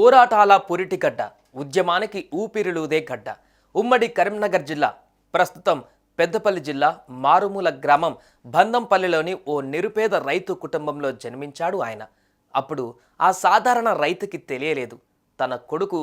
పోరాటాల పురిటిగడ్డ, ఉద్యమానికి ఊపిరిలూదే గడ్డ. ఉమ్మడి కరీంనగర్ జిల్లా, ప్రస్తుతం పెద్దపల్లి జిల్లా మారుమూల గ్రామం బందంపల్లిలోని ఓ నిరుపేద రైతు కుటుంబంలో జన్మించాడు ఆయన. అప్పుడు ఆ సాధారణ రైతుకి తెలియలేదు, తన కొడుకు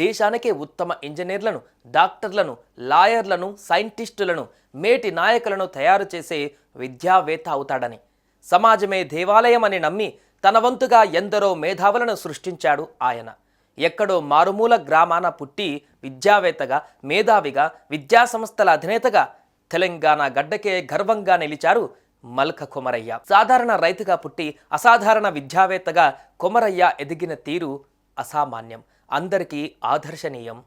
దేశానికే ఉత్తమ ఇంజనీర్లను, డాక్టర్లను, లాయర్లను, సైంటిస్టులను, మేటి నాయకులను తయారు చేసే విద్యావేత్త అవుతాడని. సమాజమే దేవాలయం అని నమ్మి తన వంతుగా ఎందరో మేధావులను సృష్టించాడు ఆయన. ఎక్కడో మారుమూల గ్రామాన పుట్టి విద్యావేత్తగా, మేధావిగా, విద్యాసంస్థల అధినేతగా తెలంగాణ గడ్డకే గర్వంగా నిలిచారు మల్క కొమరయ్య. సాధారణ రైతుగా పుట్టి అసాధారణ విద్యావేత్తగా కొమరయ్య ఎదిగిన తీరు అసామాన్యం, అందరికీ ఆదర్శనీయం.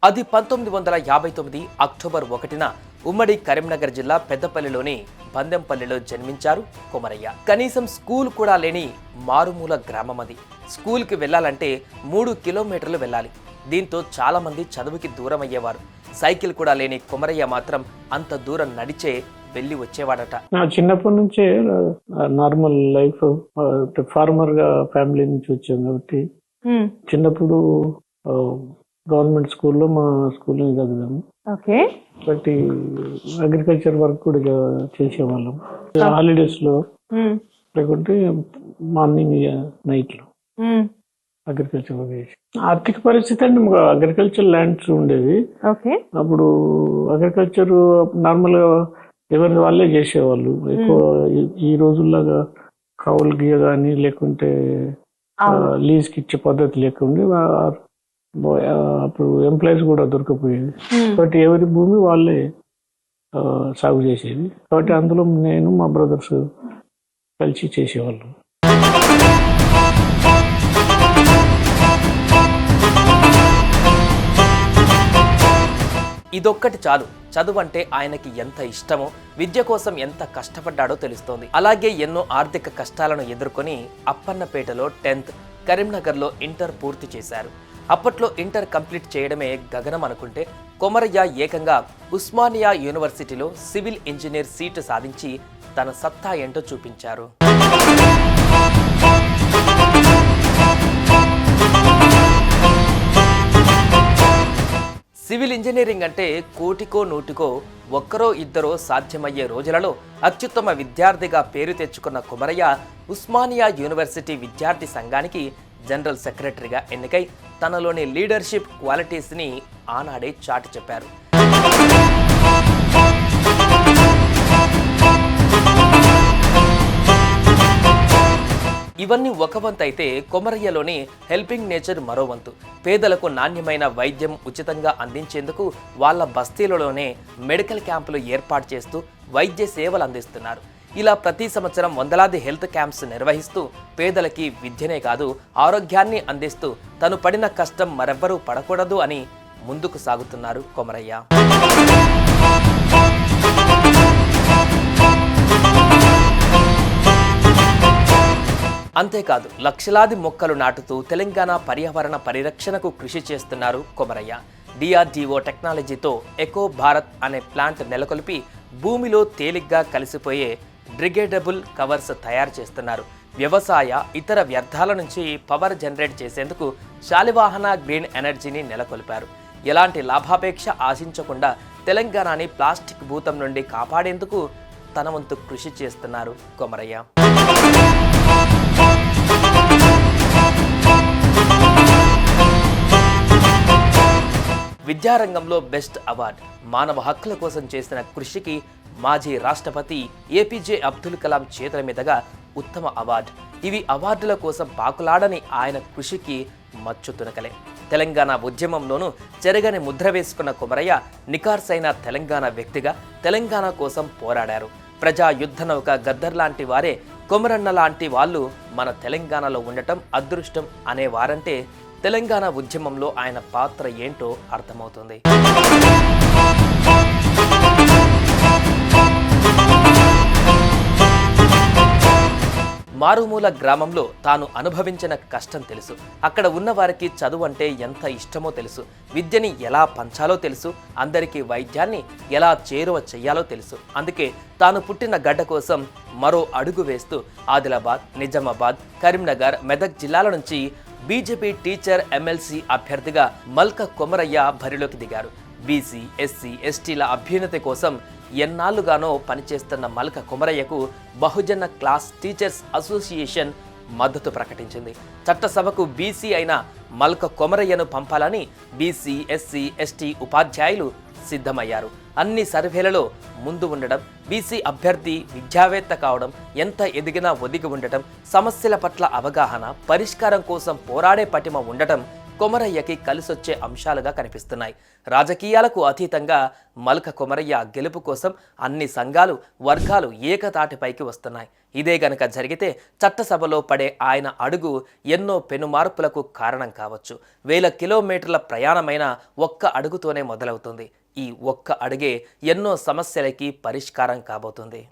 అది 1959 అక్టోబర్ 1న ఉమ్మడి కరీంనగర్ జిల్లా పెద్దపల్లిలోని బందెంపల్లిలో జన్మించారు కొమరయ్య. కనీసం స్కూల్ కూడా లేని మారుమూల గ్రామం అది. స్కూల్కి వెళ్ళాలంటే 3 కిలోమీటర్లు వెళ్ళాలి. దీంతో చాలా మంది చదువుకి దూరం అయ్యేవారు. సైకిల్ కూడా లేని కొమరయ్య మాత్రం అంత దూరం నడిచే వెళ్ళి వచ్చేవాడట. నా చిన్నప్పటి నుంచే నార్మల్ లైఫ్, ఫార్మర్ గా ఫ్యామిలీ నుంచి వచ్చాం కాబట్టి చిన్నప్పుడు గవర్నమెంట్ స్కూల్లో మా స్కూల్లో చదివాము. బట్టి అగ్రికల్చర్ వర్క్ కూడా చేసేవాళ్ళం హాలిడేస్ లో, లేకుంటే మార్నింగ్ నైట్ లో అగ్రికల్చర్ వర్క్ చేసి. ఆర్థిక పరిస్థితి అంటే అగ్రికల్చర్ ల్యాండ్స్ ఉండేవి. అప్పుడు అగ్రికల్చర్ నార్మల్ గా ఎవరి వాళ్ళే చేసేవాళ్ళు. ఎక్కువ ఈ రోజుల్లాగా కౌలు గీయ కానీ లేకుంటే లీజ్ కి ఇచ్చే పద్ధతి లేకుండా అప్పుడు ఎంప్లాయీస్ కూడా దొరకపోయేది. కాబట్టి ఎవరి భూమి వాళ్ళే సాగు చేసేది. కాబట్టి అందులో నేను మా బ్రదర్స్ కలిసి చేసేవాళ్ళం. ఇదొక్కటి చాలు, చదువు అంటే ఆయనకి ఎంత ఇష్టమో, విద్య కోసం ఎంత కష్టపడ్డాడో తెలుస్తోంది. అలాగే ఎన్నో ఆర్థిక కష్టాలను ఎదుర్కొని అప్పన్నపేటలో 10th, కరీంనగర్లో ఇంటర్ పూర్తి చేశారు. అప్పట్లో ఇంటర్ కంప్లీట్ చేయడమే గగనం అనుకుంటే కొమరయ్య ఏకంగా ఉస్మానియా యూనివర్సిటీలో సివిల్ ఇంజనీర్ సీటు సాధించి తన సత్తా ఏంటో చూపించారు. సివిల్ ఇంజనీరింగ్ అంటే కోటికో నూటికో ఒక్కరో ఇద్దరో సాధ్యమయ్యే రోజులలో అత్యుత్తమ విద్యార్థిగా పేరు తెచ్చుకున్న కొమరయ్య ఉస్మానియా యూనివర్సిటీ విద్యార్థి సంఘానికి జనరల్ సెక్రటరీగా ఎన్నికై తనలోని లీడర్షిప్ క్వాలిటీస్ని ఆనాడే చాటి చెప్పారు. ఇవన్నీ ఒక వంతు అయితే కొమరయ్యలోని హెల్పింగ్ నేచర్ మరో వంతు. పేదలకు నాణ్యమైన వైద్యం ఉచితంగా అందించేందుకు వాళ్ళ బస్తీలలోనే మెడికల్ క్యాంపులు ఏర్పాటు చేస్తూ వైద్య సేవలు అందిస్తున్నారు. ఇలా ప్రతి సంవత్సరం వందలాది హెల్త్ క్యాంప్స్ నిర్వహిస్తూ పేదలకి విద్యనే కాదు ఆరోగ్యాన్ని అందిస్తూ తను పడిన కష్టం మరెవ్వరూ పడకూడదు అని ముందుకు సాగుతున్నారు కొమరయ్య. అంతేకాదు లక్షలాది మొక్కలు నాటుతూ తెలంగాణ పర్యావరణ పరిరక్షణకు కృషి చేస్తున్నారు కొమరయ్య. DRDO టెక్నాలజీతో ఎకో భారత్ అనే ప్లాంట్ నెలకొల్పి భూమిలో తేలిగ్గా కలిసిపోయే డిగ్రేడబుల్ కవర్స్ తయారు చేస్తున్నారు. వ్యవసాయ ఇతర వ్యర్థాల నుంచి పవర్ జనరేట్ చేసేందుకు శాలివాహన గ్రీన్ ఎనర్జీని నెలకొల్పారు. ఎలాంటి లాభాపేక్ష ఆశించకుండా తెలంగాణని ప్లాస్టిక్ భూతం నుండి కాపాడేందుకు తన వంతు కృషి చేస్తున్నారు కొమరయ్య. విద్యారంగంలో బెస్ట్ అవార్డు, మానవ హక్కుల కోసం చేసిన కృషికి మాజీ రాష్ట్రపతి APJ అబ్దుల్ కలాం చేతుల మీదుగా ఉత్తమ అవార్డు. ఇవి అవార్డుల కోసం పాకులాడని ఆయన కృషికి మచ్చు తునకలే. తెలంగాణ ఉద్యమంలోనూ చెరగని ముద్ర వేసుకున్న కొమరయ్య నికార్సైన తెలంగాణ వ్యక్తిగా తెలంగాణ కోసం పోరాడారు. ప్రజా యుద్ధ నౌక గద్దర్ లాంటి వారే కొమరన్న లాంటి వాళ్ళు మన తెలంగాణలో ఉండటం అదృష్టం అనేవారంటే తెలంగాణ ఉద్యమంలో ఆయన పాత్ర ఏంటో అర్థమవుతుంది. మారుమూల గ్రామంలో తాను అనుభవించిన కష్టం తెలుసు. అక్కడ ఉన్న వారికి చదువు అంటే ఎంత ఇష్టమో తెలుసు. విద్యని ఎలా పంచాలో తెలుసు. అందరికీ వైద్యాన్ని ఎలా చేరువ చెయ్యాలో తెలుసు. అందుకే తాను పుట్టిన గడ్డ కోసం మరో అడుగు వేస్తూ ఆదిలాబాద్, నిజామాబాద్, కరీంనగర్, మెదక్ జిల్లాల నుంచి బీజేపీ టీచర్ ఎమ్మెల్సీ అభ్యర్థిగా మల్క కొమరయ్య బరిలోకి దిగారు. బీసీ, ఎస్సీ, ఎస్టీల అభ్యున్నతి కోసం ఎన్నాళ్లుగానో పనిచేస్తున్న మల్క కొమరయ్యకు బహుజన క్లాస్ టీచర్స్ అసోసియేషన్ మద్దతు ప్రకటించింది. చట్టసభకు బీసీ అయిన మల్క కొమరయ్యను పంపాలని బీసీ, ఎస్సీ, ఎస్టీ ఉపాధ్యాయులు సిద్ధమయ్యారు. అన్ని సర్వేలలో ముందు ఉండడం, బీసీ అభ్యర్థి విద్యావేత్త కావడం, ఎంత ఎదిగినా ఒదిగి ఉండటం, సమస్యల పట్ల అవగాహన, పరిష్కారం కోసం పోరాడే పటిమ ఉండటం కొమరయ్యకి కలిసొచ్చే అంశాలుగా కనిపిస్తున్నాయి. రాజకీయాలకు అతీతంగా మల్క కొమరయ్య గెలుపు కోసం అన్ని సంఘాలు, వర్గాలు ఏకతాటిపైకి వస్తున్నాయి. ఇదే గనక జరిగితే చట్టసభలో పడే ఆయన అడుగు ఎన్నో పెనుమార్పులకు కారణం కావచ్చు. 1000 కిలోమీటర్ల ప్రయాణమైన ఒక్క అడుగుతోనే మొదలవుతుంది. ఈ ఒక్క అడుగే ఎన్నో సమస్యలకి పరిష్కారం కాబోతుంది.